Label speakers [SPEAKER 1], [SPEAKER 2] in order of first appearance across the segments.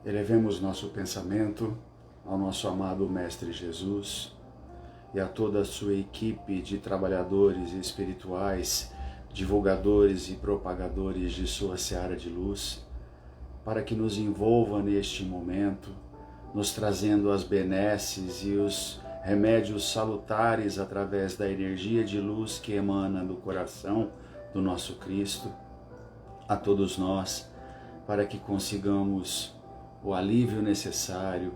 [SPEAKER 1] Elevemos nosso pensamento ao nosso amado Mestre Jesus e a toda a sua equipe de trabalhadores espirituais, divulgadores e propagadores de sua seara de luz, para que nos envolva neste momento, nos trazendo as benesses e os remédios salutares através da energia de luz que emana do coração do nosso Cristo, a todos nós, para que consigamos o alívio necessário,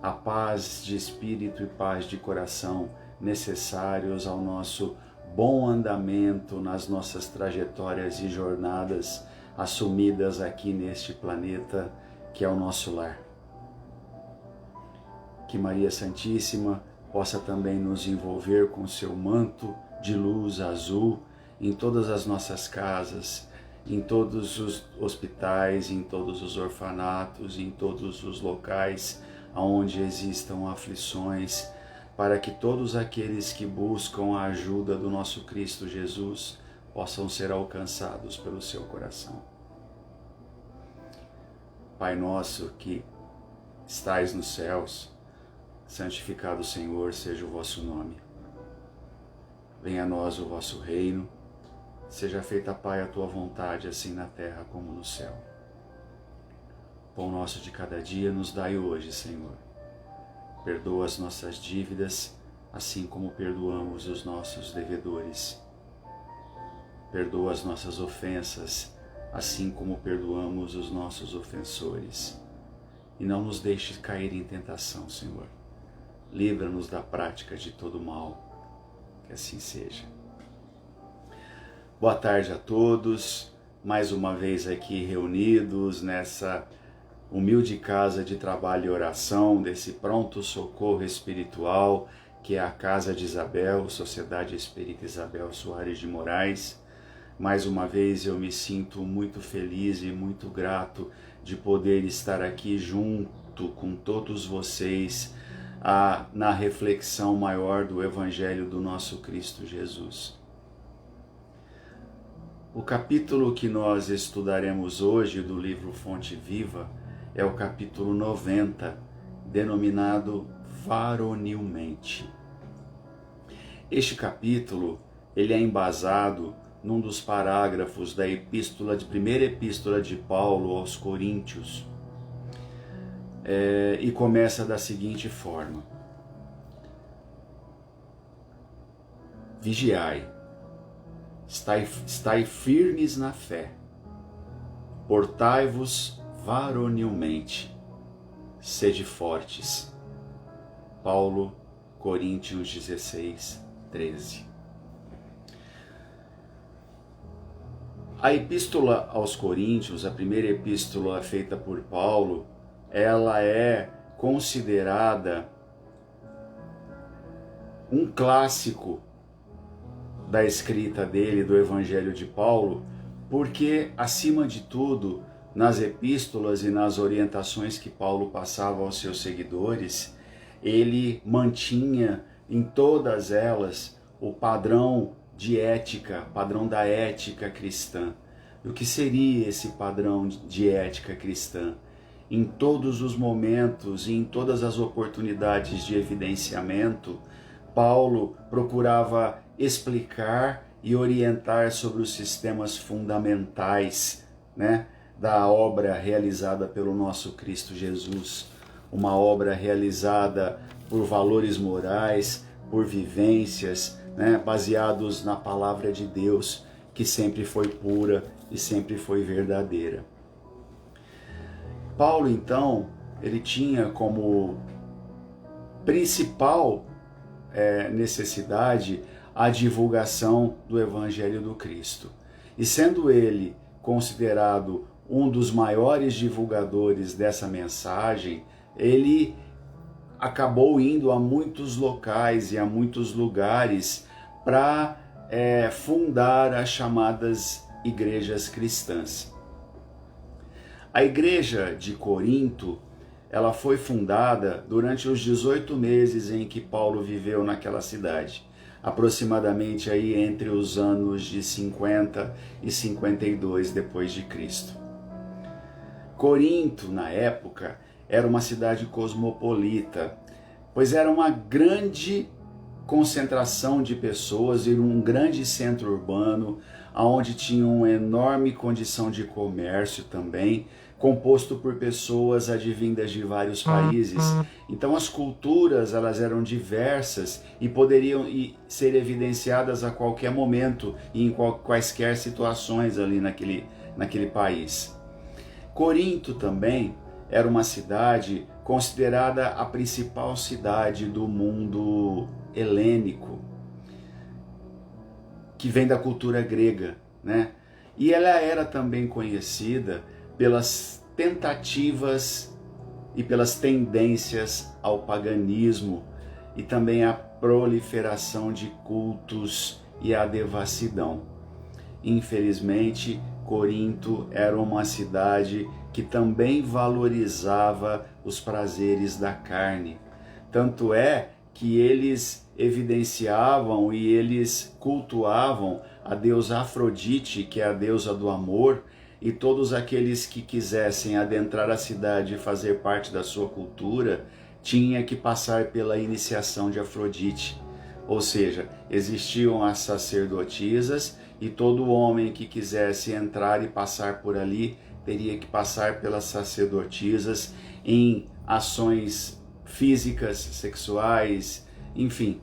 [SPEAKER 1] a paz de espírito e paz de coração necessários ao nosso bom andamento nas nossas trajetórias e jornadas assumidas aqui neste planeta que é o nosso lar. Que Maria Santíssima possa também nos envolver com seu manto de luz azul em todas as nossas casas, em todos os hospitais, em todos os orfanatos, em todos os locais onde existam aflições, para que todos aqueles que buscam a ajuda do nosso Cristo Jesus possam ser alcançados pelo seu coração. Pai nosso que estais nos céus, santificado Senhor seja o vosso nome. Venha a nós o vosso reino. Seja feita, Pai, a tua vontade, assim na terra como no céu. O pão nosso de cada dia nos dai hoje, Senhor. Perdoa as nossas dívidas, assim como perdoamos os nossos devedores. Perdoa as nossas ofensas, assim como perdoamos os nossos ofensores. E não nos deixes cair em tentação, Senhor. Livra-nos da prática de todo mal. Que assim seja. Boa tarde a todos, mais uma vez aqui reunidos nessa humilde casa de trabalho e oração, desse pronto socorro espiritual, que é a Casa de Isabel, Sociedade Espírita Isabel Soares de Moraes. Mais uma vez eu me sinto muito feliz e muito grato de poder estar aqui junto com todos vocês na reflexão maior do Evangelho do nosso Cristo Jesus. O capítulo que nós estudaremos hoje do livro Fonte Viva é o capítulo 90, denominado Varonilmente. Este capítulo ele é embasado num dos parágrafos da primeira epístola de Paulo aos Coríntios, e começa da seguinte forma: Vigiai, estai firmes na fé, portai-vos varonilmente, sede fortes. Paulo, Coríntios 16, 13. A epístola aos Coríntios, a primeira epístola feita por Paulo, ela é considerada um clássico da escrita dele, do Evangelho de Paulo, porque, acima de tudo, nas epístolas e nas orientações que Paulo passava aos seus seguidores, ele mantinha em todas elas o padrão de ética, padrão da ética cristã. E o que seria esse padrão de ética cristã? Em todos os momentos e em todas as oportunidades de evidenciamento, Paulo procurava explicar e orientar sobre os sistemas fundamentais, da obra realizada pelo nosso Cristo Jesus. Uma obra realizada por valores morais, por vivências, baseados na palavra de Deus, que sempre foi pura e sempre foi verdadeira. Paulo, então, ele tinha como principal necessidade a divulgação do Evangelho do Cristo. E sendo ele considerado um dos maiores divulgadores dessa mensagem, ele acabou indo a muitos locais e a muitos lugares para fundar as chamadas igrejas cristãs. A igreja de Corinto, ela foi fundada durante os 18 meses em que Paulo viveu naquela cidade, aproximadamente aí entre os anos de 50 e 52 depois de Cristo. Corinto, na época, era uma cidade cosmopolita, pois era uma grande concentração de pessoas em um grande centro urbano, onde tinha uma enorme condição de comércio também, composto por pessoas advindas de vários países. Então as culturas, elas eram diversas e poderiam ser evidenciadas a qualquer momento e em quaisquer situações ali naquele país. Corinto também era uma cidade considerada a principal cidade do mundo helênico, que vem da cultura grega, né? E ela era também conhecida pelas tentativas e pelas tendências ao paganismo e também à proliferação de cultos e à devassidão. Infelizmente, Corinto era uma cidade que também valorizava os prazeres da carne. Tanto é que eles evidenciavam e eles cultuavam a deusa Afrodite, que é a deusa do amor, e todos aqueles que quisessem adentrar a cidade e fazer parte da sua cultura, tinha que passar pela iniciação de Afrodite. Ou seja, existiam as sacerdotisas e todo homem que quisesse entrar e passar por ali teria que passar pelas sacerdotisas em ações físicas, sexuais, enfim.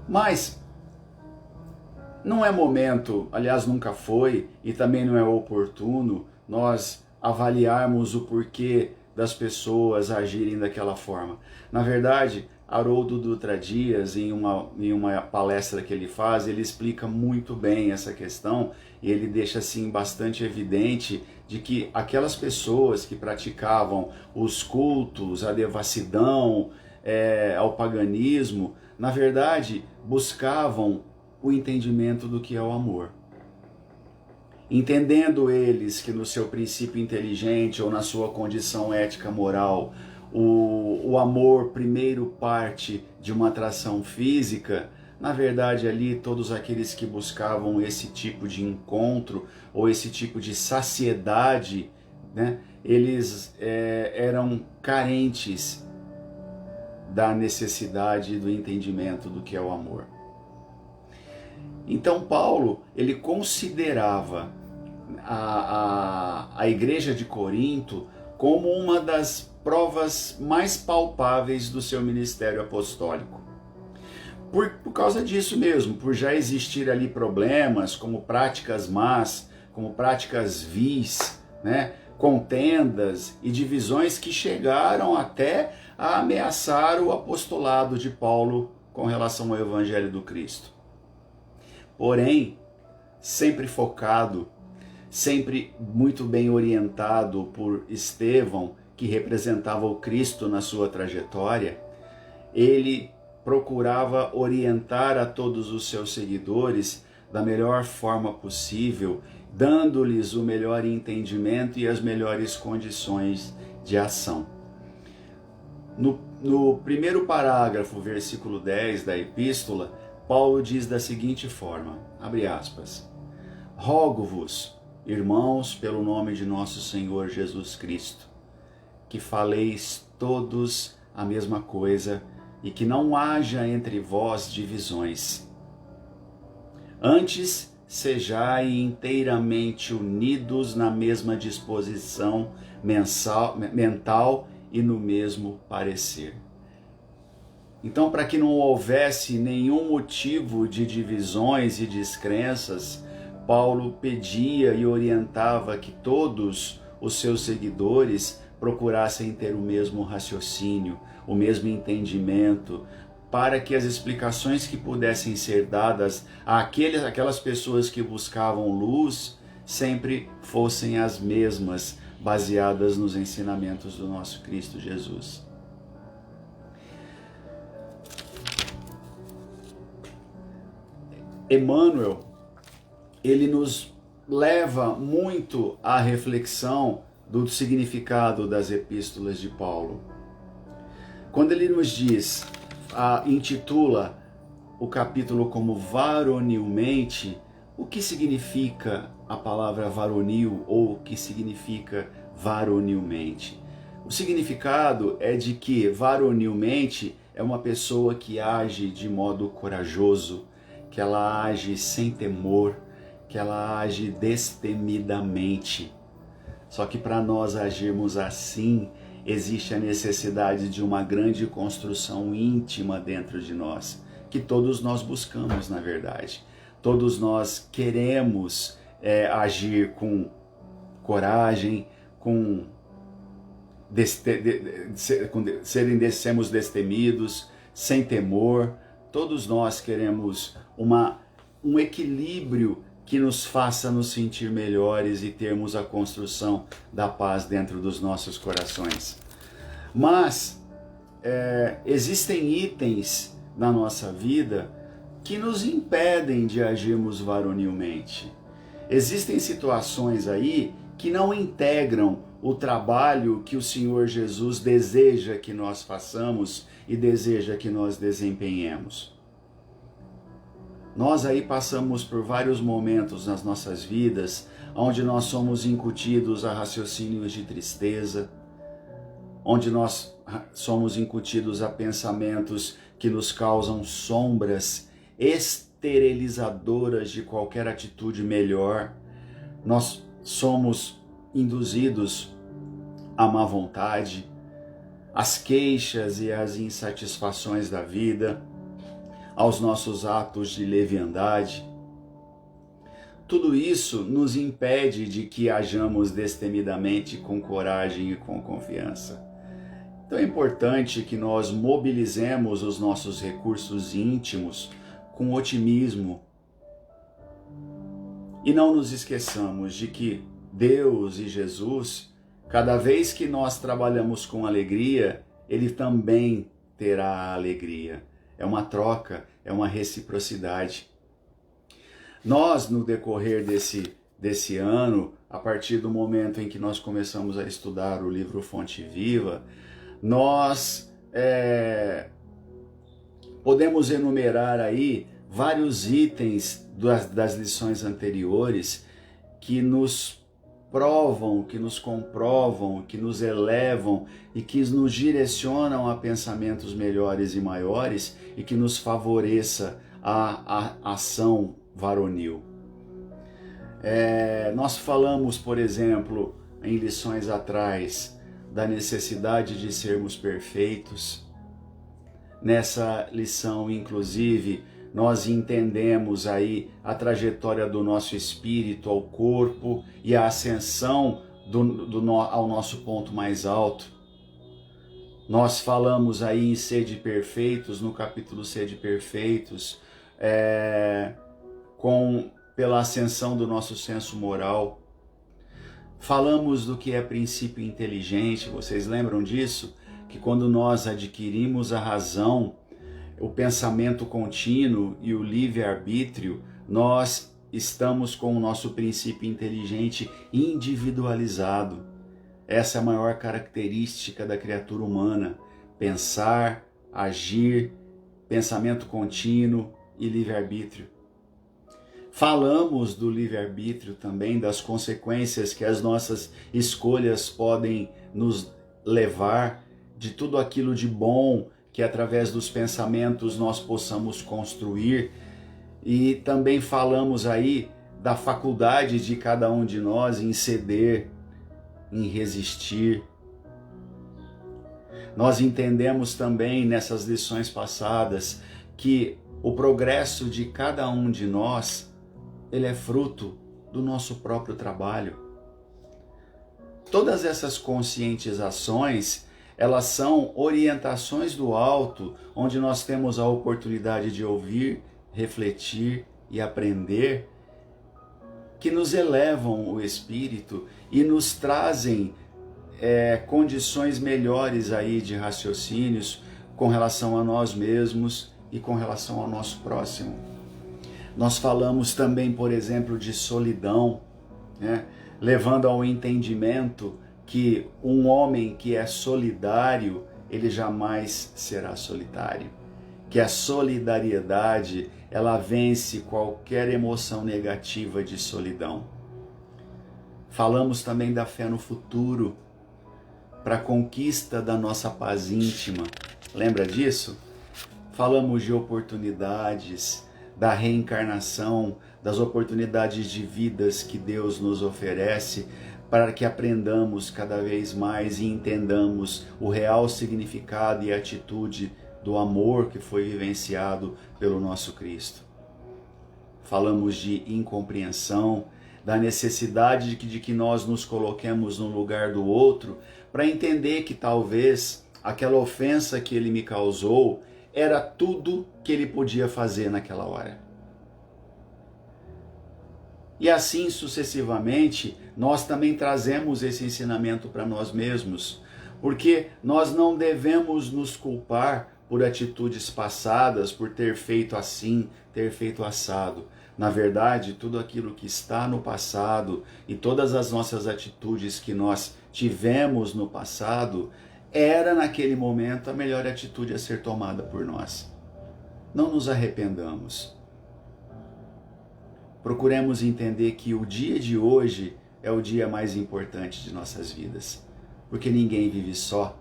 [SPEAKER 1] Mas não é momento, aliás nunca foi, e também não é oportuno nós avaliarmos o porquê das pessoas agirem daquela forma. Na verdade, Haroldo Dutra Dias, em uma palestra que ele faz, ele explica muito bem essa questão e ele deixa assim bastante evidente de que aquelas pessoas que praticavam os cultos, a devassidão, ao paganismo, na verdade buscavam o entendimento do que é o amor. Entendendo eles que no seu princípio inteligente ou na sua condição ética moral, o amor primeiro parte de uma atração física, na verdade ali todos aqueles que buscavam esse tipo de encontro ou esse tipo de saciedade, né, eles eram carentes da necessidade do entendimento do que é o amor. Então Paulo, ele considerava a igreja de Corinto como uma das provas mais palpáveis do seu ministério apostólico. Por causa disso mesmo, por já existir ali problemas como práticas más, como práticas vis, né, contendas e divisões que chegaram até a ameaçar o apostolado de Paulo com relação ao Evangelho do Cristo. Porém, sempre focado, sempre muito bem orientado por Estevão, que representava o Cristo na sua trajetória, ele procurava orientar a todos os seus seguidores da melhor forma possível, dando-lhes o melhor entendimento e as melhores condições de ação. No primeiro parágrafo, versículo 10 da epístola, Paulo diz da seguinte forma, abre aspas, rogo-vos, irmãos, pelo nome de nosso Senhor Jesus Cristo, que faleis todos a mesma coisa e que não haja entre vós divisões. Antes, sejai inteiramente unidos na mesma disposição mental e no mesmo parecer. Então, para que não houvesse nenhum motivo de divisões e descrenças, Paulo pedia e orientava que todos os seus seguidores procurassem ter o mesmo raciocínio, o mesmo entendimento, para que as explicações que pudessem ser dadas àquelas pessoas que buscavam luz sempre fossem as mesmas, baseadas nos ensinamentos do nosso Cristo Jesus. Emmanuel, ele nos leva muito à reflexão do significado das epístolas de Paulo. Quando ele nos diz, intitula o capítulo como varonilmente, o que significa a palavra varonil ou o que significa varonilmente? O significado é de que, varonilmente, é uma pessoa que age de modo corajoso, que ela age sem temor, que ela age destemidamente. Só que para nós agirmos assim, existe a necessidade de uma grande construção íntima dentro de nós, que todos nós buscamos, na verdade. Todos nós queremos agir com coragem, sermos destemidos, sem temor. Todos nós queremos um equilíbrio que nos faça nos sentir melhores e termos a construção da paz dentro dos nossos corações. Mas existem itens na nossa vida que nos impedem de agirmos varonilmente. Existem situações aí que não integram o trabalho que o Senhor Jesus deseja que nós façamos e deseja que nós desempenhemos. Nós aí passamos por vários momentos nas nossas vidas onde nós somos incutidos a raciocínios de tristeza, onde nós somos incutidos a pensamentos que nos causam sombras esterilizadoras de qualquer atitude melhor. Nós somos induzidos à má vontade, às queixas e às insatisfações da vida, aos nossos atos de leviandade. Tudo isso nos impede de que hajamos destemidamente, com coragem e com confiança. Então é importante que nós mobilizemos os nossos recursos íntimos com otimismo e não nos esqueçamos de que Deus e Jesus, cada vez que nós trabalhamos com alegria, Ele também terá alegria. É uma troca, é uma reciprocidade. Nós, no decorrer desse ano, a partir do momento em que nós começamos a estudar o livro Fonte Viva, nós podemos enumerar aí vários itens das lições anteriores que nos provam, que nos comprovam, que nos elevam e que nos direcionam a pensamentos melhores e maiores e que nos favoreça a ação varonil. Nós falamos, por exemplo, em lições atrás, da necessidade de sermos perfeitos. Nessa lição, inclusive, nós entendemos aí a trajetória do nosso espírito ao corpo e a ascensão ao nosso ponto mais alto. Nós falamos aí em Sede Perfeitos, no capítulo Sede Perfeitos, pela ascensão do nosso senso moral. Falamos do que é princípio inteligente, vocês lembram disso? Que quando nós adquirimos a razão, o pensamento contínuo e o livre-arbítrio, nós estamos com o nosso princípio inteligente individualizado. Essa é a maior característica da criatura humana: pensar, agir, pensamento contínuo e livre-arbítrio. Falamos do livre-arbítrio também, das consequências que as nossas escolhas podem nos levar, de tudo aquilo de bom que através dos pensamentos nós possamos construir. E também falamos aí da faculdade de cada um de nós em ceder, em resistir. Nós entendemos também nessas lições passadas que o progresso de cada um de nós, ele é fruto do nosso próprio trabalho. Todas essas conscientizações, elas são orientações do alto, onde nós temos a oportunidade de ouvir, refletir e aprender, que nos elevam o espírito e nos trazem condições melhores aí de raciocínios com relação a nós mesmos e com relação ao nosso próximo. Nós falamos também, por exemplo, de solidão, né? Levando ao entendimento que um homem que é solidário, ele jamais será solitário. Que a solidariedade, ela vence qualquer emoção negativa de solidão. Falamos também da fé no futuro, para a conquista da nossa paz íntima. Lembra disso? Falamos de oportunidades, da reencarnação, das oportunidades de vidas que Deus nos oferece para que aprendamos cada vez mais e entendamos o real significado e atitude do amor que foi vivenciado pelo nosso Cristo. Falamos de incompreensão, da necessidade de que nós nos coloquemos no lugar do outro para entender que talvez aquela ofensa que ele me causou era tudo que ele podia fazer naquela hora. E assim sucessivamente, nós também trazemos esse ensinamento para nós mesmos, porque nós não devemos nos culpar por atitudes passadas, por ter feito assim, ter feito assado. Na verdade, tudo aquilo que está no passado e todas as nossas atitudes que nós tivemos no passado, era naquele momento a melhor atitude a ser tomada por nós. Não nos arrependamos. Procuremos entender que o dia de hoje é o dia mais importante de nossas vidas, porque ninguém vive só.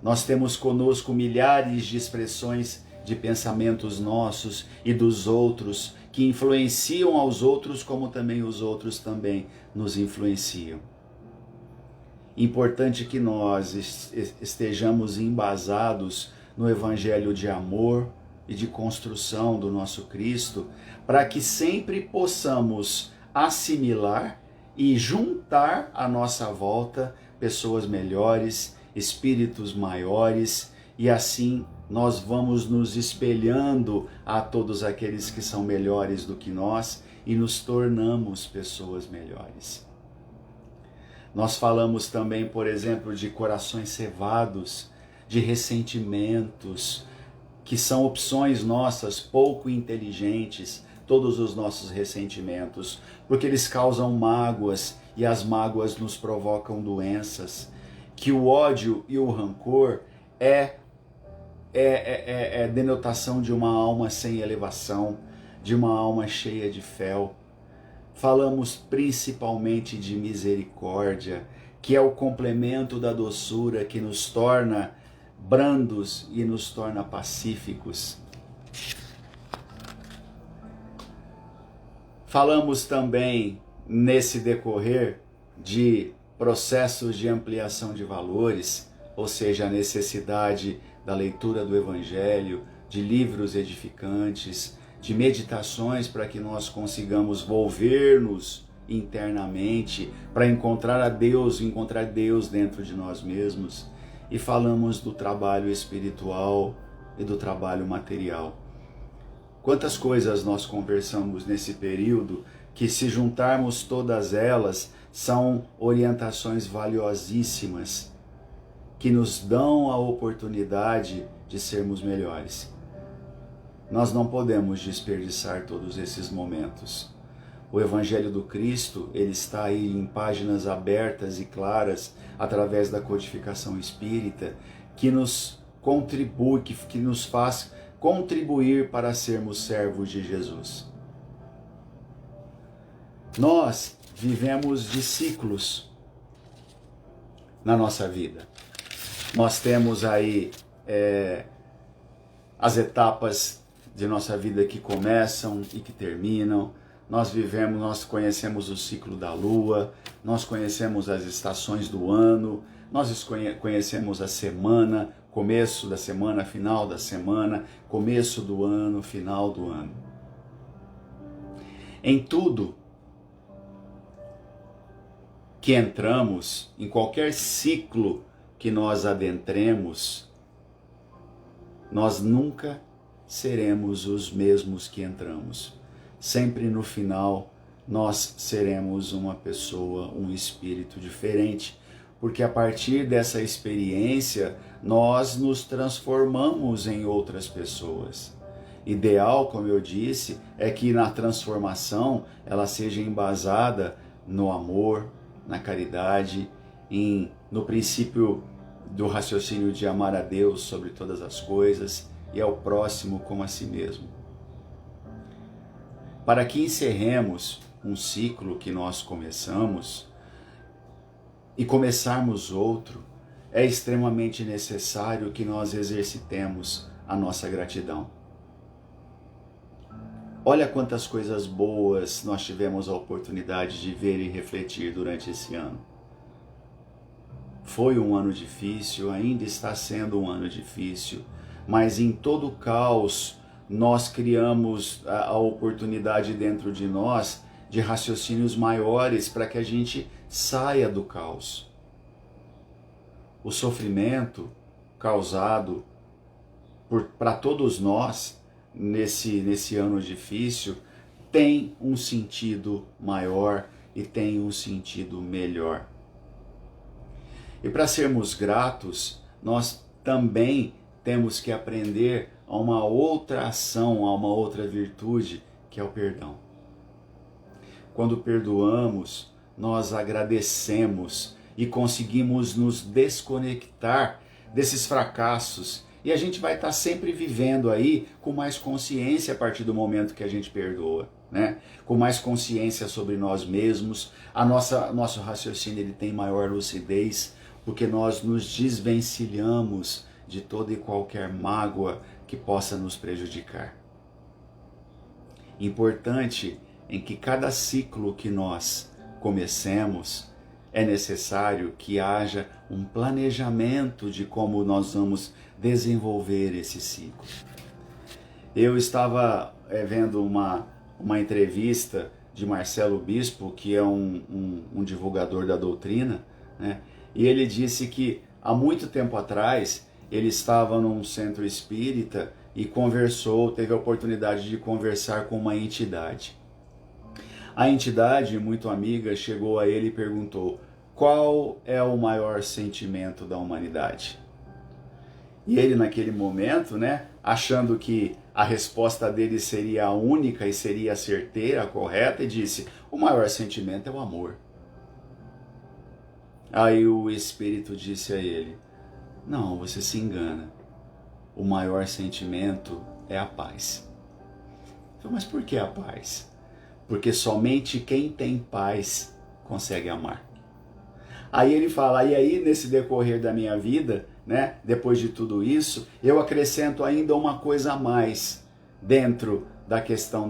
[SPEAKER 1] Nós temos conosco milhares de expressões de pensamentos nossos e dos outros, que influenciam aos outros, como também os outros também nos influenciam. Importante que nós estejamos embasados no Evangelho de amor e de construção do nosso Cristo, para que sempre possamos assimilar e juntar à nossa volta pessoas melhores, espíritos maiores, e assim nós vamos nos espelhando a todos aqueles que são melhores do que nós e nos tornamos pessoas melhores. Nós falamos também, por exemplo, de corações cevados, de ressentimentos, que são opções nossas pouco inteligentes, todos os nossos ressentimentos, porque eles causam mágoas e as mágoas nos provocam doenças, que o ódio e o rancor é denotação de uma alma sem elevação, de uma alma cheia de fel. Falamos principalmente de misericórdia, que é o complemento da doçura que nos torna brandos e nos torna pacíficos. Falamos também, nesse decorrer, de processos de ampliação de valores, ou seja, a necessidade da leitura do Evangelho, de livros edificantes, de meditações para que nós consigamos volver-nos internamente, para encontrar Deus dentro de nós mesmos. E falamos do trabalho espiritual e do trabalho material. Quantas coisas nós conversamos nesse período que, se juntarmos todas elas, são orientações valiosíssimas que nos dão a oportunidade de sermos melhores. Nós não podemos desperdiçar todos esses momentos. O Evangelho do Cristo, ele está aí em páginas abertas e claras, através da codificação espírita, que nos contribui, que nos faz contribuir para sermos servos de Jesus. Nós vivemos de ciclos na nossa vida. Nós temos aí as etapas de nossa vida que começam e que terminam. Nós conhecemos o ciclo da lua, nós conhecemos as estações do ano, nós conhecemos a semana, começo da semana, final da semana, começo do ano, final do ano. Em tudo que entramos, em qualquer ciclo que nós adentremos, nós nunca seremos os mesmos que entramos. Sempre no final nós seremos uma pessoa, um espírito diferente, porque a partir dessa experiência nós nos transformamos em outras pessoas. Ideal, como eu disse, é que na transformação ela seja embasada no amor, na caridade, no princípio do raciocínio de amar a Deus sobre todas as coisas e ao próximo como a si mesmo. Para que encerremos um ciclo que nós começamos e começarmos outro, é extremamente necessário que nós exercitemos a nossa gratidão. Olha quantas coisas boas nós tivemos a oportunidade de ver e refletir durante esse ano. Foi um ano difícil, ainda está sendo um ano difícil, mas em todo o caos nós criamos a oportunidade dentro de nós de raciocínios maiores para que a gente saia do caos. O sofrimento causado para todos nós nesse ano difícil tem um sentido maior e tem um sentido melhor. E para sermos gratos, nós também temos que aprender a uma outra ação, a uma outra virtude, que é o perdão. Quando perdoamos, nós agradecemos e conseguimos nos desconectar desses fracassos. E a gente vai estar sempre vivendo aí com mais consciência a partir do momento que a gente perdoa, né? Com mais consciência sobre nós mesmos. Nosso raciocínio ele tem maior lucidez, porque nós nos desvencilhamos de toda e qualquer mágoa que possa nos prejudicar. Importante em que cada ciclo que nós comecemos, é necessário que haja um planejamento de como nós vamos desenvolver esse ciclo. Eu estava vendo uma entrevista de Marcelo Bispo, que é um divulgador da doutrina, né? E ele disse que há muito tempo atrás ele estava num centro espírita e teve a oportunidade de conversar com uma entidade. A entidade, muito amiga, chegou a ele e perguntou: qual é o maior sentimento da humanidade? E ele, naquele momento, né, achando que a resposta dele seria a única e seria a certeira, a correta, e disse: o maior sentimento é o amor. Aí o Espírito disse a ele: não, você se engana. O maior sentimento é a paz. Então, mas por que a paz? Porque somente quem tem paz consegue amar. Aí ele fala: e aí nesse decorrer da minha vida, né, depois de tudo isso, eu acrescento ainda uma coisa a mais dentro da questão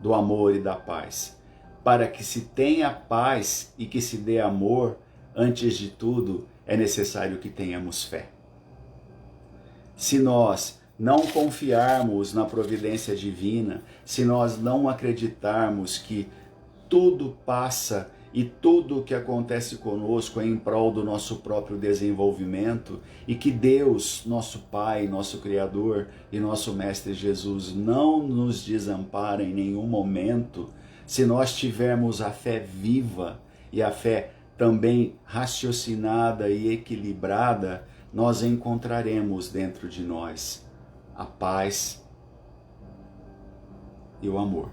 [SPEAKER 1] do amor e da paz. Para que se tenha paz e que se dê amor, antes de tudo, é necessário que tenhamos fé. Se nós não confiarmos na providência divina, se nós não acreditarmos que tudo passa e tudo o que acontece conosco é em prol do nosso próprio desenvolvimento e que Deus, nosso Pai, nosso Criador e nosso Mestre Jesus não nos desampara em nenhum momento, se nós tivermos a fé viva e a fé também raciocinada e equilibrada, nós encontraremos dentro de nós a paz e o amor.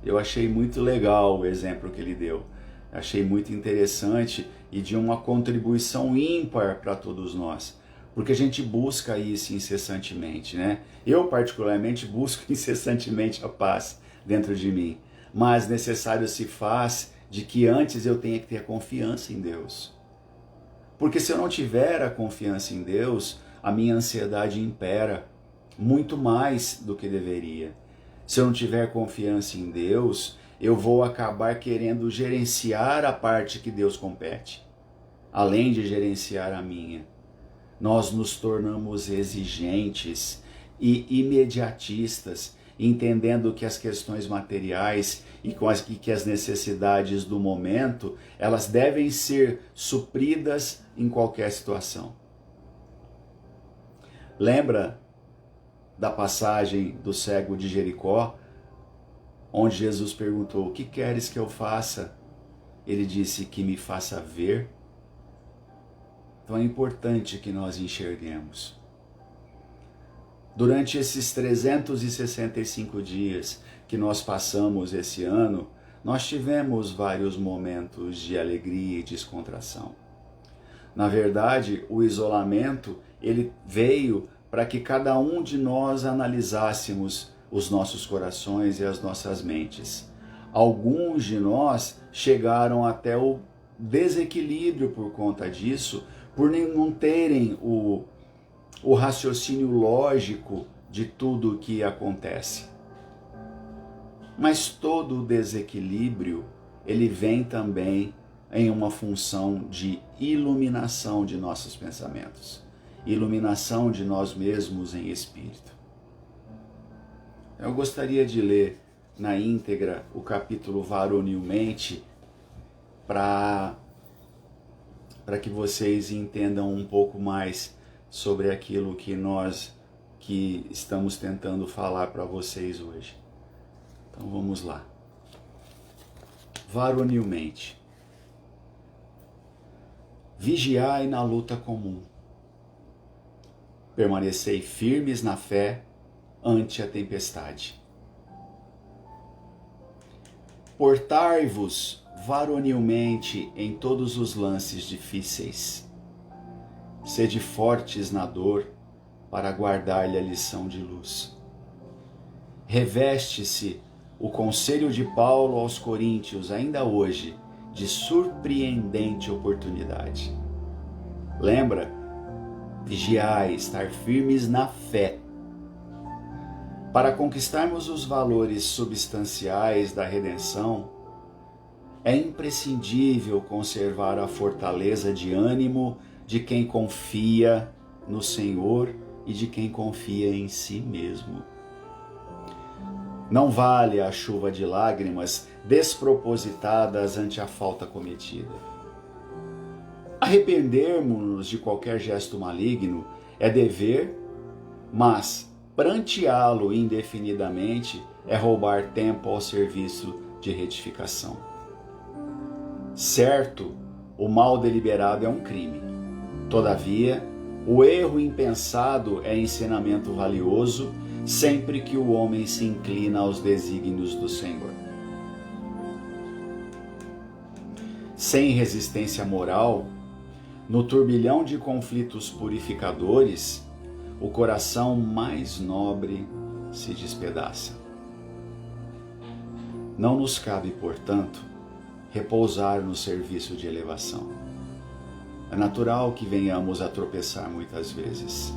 [SPEAKER 1] Eu achei muito legal o exemplo que ele deu. Achei muito interessante e de uma contribuição ímpar para todos nós. Porque a gente busca isso incessantemente, né? Eu particularmente busco incessantemente a paz dentro de mim. Mas necessário se faz de que antes eu tenha que ter confiança em Deus. Porque se eu não tiver a confiança em Deus, a minha ansiedade impera muito mais do que deveria. Se eu não tiver confiança em Deus, eu vou acabar querendo gerenciar a parte que Deus compete, além de gerenciar a minha. Nós nos tornamos exigentes e imediatistas, entendendo que as questões materiais e que as necessidades do momento, elas devem ser supridas em qualquer situação. Lembra da passagem do cego de Jericó, onde Jesus perguntou: o que queres que eu faça? Ele disse: que me faça ver. Então é importante que nós enxerguemos. Durante esses 365 dias que nós passamos esse ano, nós tivemos vários momentos de alegria e descontração. Na verdade, o isolamento, ele veio para que cada um de nós analisássemos os nossos corações e as nossas mentes. Alguns de nós chegaram até o desequilíbrio por conta disso, por não terem o raciocínio lógico de tudo o que acontece. Mas todo o desequilíbrio, ele vem também em uma função de iluminação de nossos pensamentos, iluminação de nós mesmos em espírito. Eu gostaria de ler na íntegra o capítulo Varonilmente para que vocês entendam um pouco mais sobre aquilo que estamos tentando falar para vocês hoje. Então vamos lá. Varonilmente. Vigiai na luta comum. Permanecei firmes na fé ante a tempestade. Portai-vos varonilmente em todos os lances difíceis. Sede fortes na dor para guardar-lhe a lição de luz. Reveste-se o conselho de Paulo aos Coríntios, ainda hoje, de surpreendente oportunidade. Lembra? Vigiai, estar firmes na fé. Para conquistarmos os valores substanciais da redenção, é imprescindível conservar a fortaleza de ânimo de quem confia no Senhor e de quem confia em si mesmo. Não vale a chuva de lágrimas despropositadas ante a falta cometida. Arrependermos-nos de qualquer gesto maligno é dever, mas pranteá-lo indefinidamente é roubar tempo ao serviço de retificação. Certo, o mal deliberado é um crime. Todavia, o erro impensado é ensinamento valioso sempre que o homem se inclina aos desígnios do Senhor. Sem resistência moral, no turbilhão de conflitos purificadores, o coração mais nobre se despedaça. Não nos cabe, portanto, repousar no serviço de elevação. É natural que venhamos a tropeçar muitas vezes.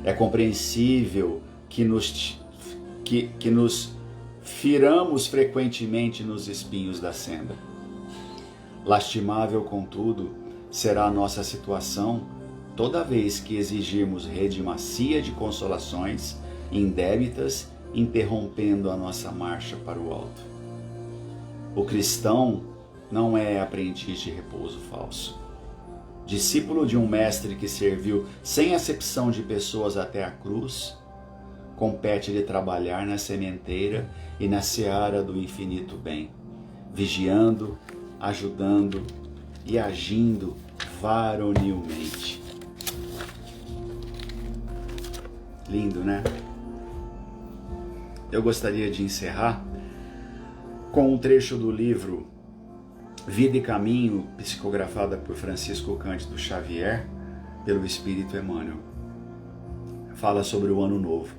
[SPEAKER 1] É compreensível que nos firamos frequentemente nos espinhos da senda. Lastimável, contudo, será a nossa situação toda vez que exigirmos rede macia de consolações indébitas, interrompendo a nossa marcha para o alto. O cristão não é aprendiz de repouso falso. Discípulo de um mestre que serviu sem acepção de pessoas até a cruz, compete-lhe trabalhar na sementeira e na seara do infinito bem, vigiando, ajudando e agindo varonilmente. Lindo, né? Eu gostaria de encerrar com um trecho do livro Vida e Caminho, psicografada por Francisco Cândido Xavier, pelo Espírito Emmanuel. Fala sobre o Ano Novo.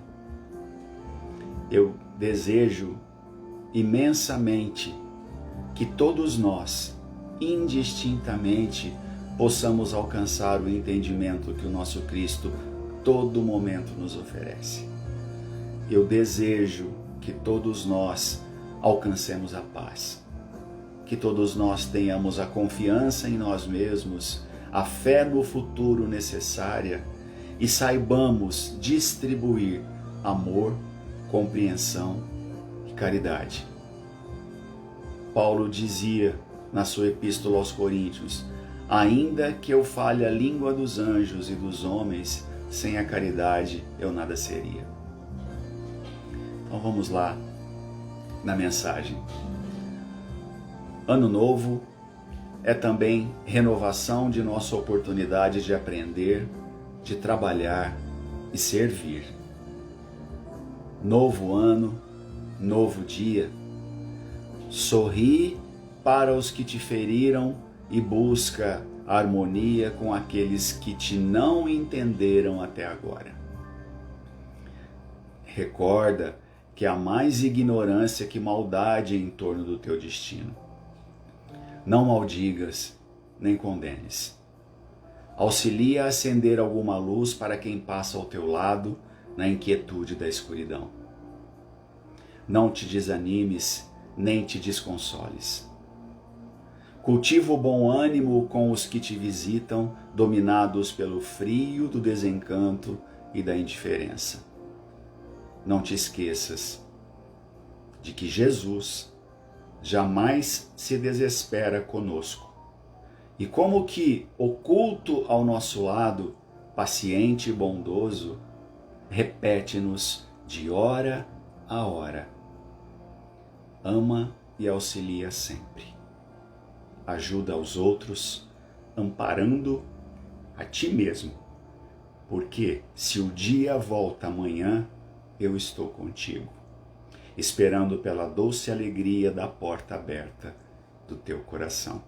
[SPEAKER 1] Eu desejo imensamente que todos nós, indistintamente, possamos alcançar o entendimento que o nosso Cristo todo momento nos oferece. Eu desejo que todos nós alcancemos a paz, que todos nós tenhamos a confiança em nós mesmos, a fé no futuro necessária e saibamos distribuir amor, compreensão e caridade. Paulo dizia na sua epístola aos Coríntios: ainda que eu fale a língua dos anjos e dos homens, sem a caridade eu nada seria. Então vamos lá na mensagem. Ano novo é também renovação de nossa oportunidade de aprender, de trabalhar e servir. Novo ano, novo dia. Sorri para os que te feriram e busca harmonia com aqueles que te não entenderam até agora. Recorda que há mais ignorância que maldade em torno do teu destino. Não maldigas, nem condenes. Auxilia a acender alguma luz para quem passa ao teu lado na inquietude da escuridão. Não te desanimes, nem te desconsoles. Cultiva o bom ânimo com os que te visitam, dominados pelo frio do desencanto e da indiferença. Não te esqueças de que Jesus jamais se desespera conosco. E como que, oculto ao nosso lado, paciente e bondoso, repete-nos de hora a hora: ama e auxilia sempre. Ajuda aos outros, amparando a ti mesmo. Porque se o dia volta amanhã, eu estou contigo, esperando pela doce alegria da porta aberta do teu coração.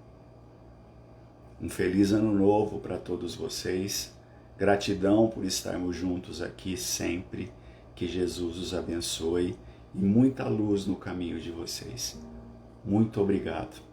[SPEAKER 1] Um feliz ano novo para todos vocês. Gratidão por estarmos juntos aqui sempre. Que Jesus os abençoe e muita luz no caminho de vocês. Muito obrigado.